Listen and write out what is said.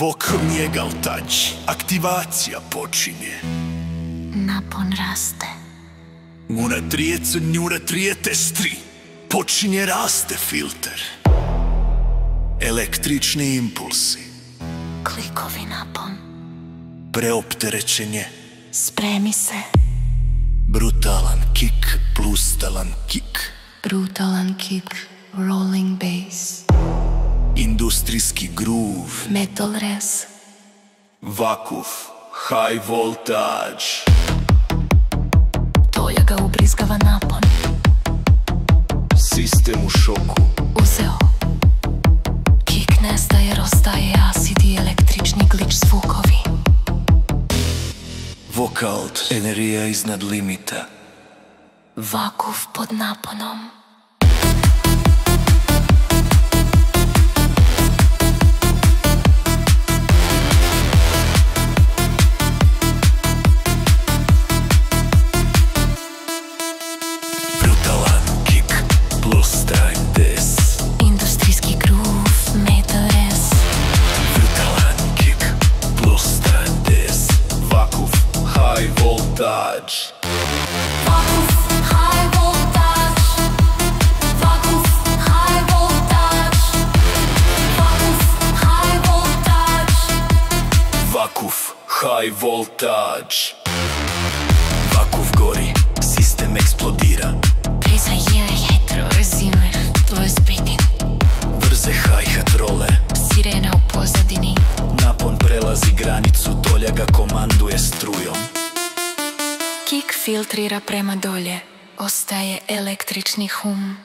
Oko njega touch, aktivacija počinje. Napon raste. Unatrije testri, počinje raste filter. Električni impulsi. Klikovi napon. Preopterećenje. Spremi se. Brutalan kick plus talan kick. Brutalan kick, rolling bass. Industrijski groove. Metal rez. Vakuf, Hight Voltage. Tolja ga ubrizgava napon. Sistem u šoku. Uzeo. Kick nestaje, rostaje acid i električni glič zvukovi. Vokalt, energija iznad limita. Vakuf pod naponom. Brutalan kick plus time des. Industrijski groove, metal rez. Brutalan kick plus time des. Vakuf, Hight Voltage. Vakuf, Hight Voltage. Vakuf, Hight Voltage. Vakuf, Hight Voltage. Vakuf, Hight Voltage. Vakuf gori, sistem eksplodira. Prizajere heterozimer, to je spinning. Brze hi-hat role. Sirena u pozadini. Napon prelazi granicu, Tolja ga komanduje strujom. Kick filtrira prema dolje. Ostaje električni hum.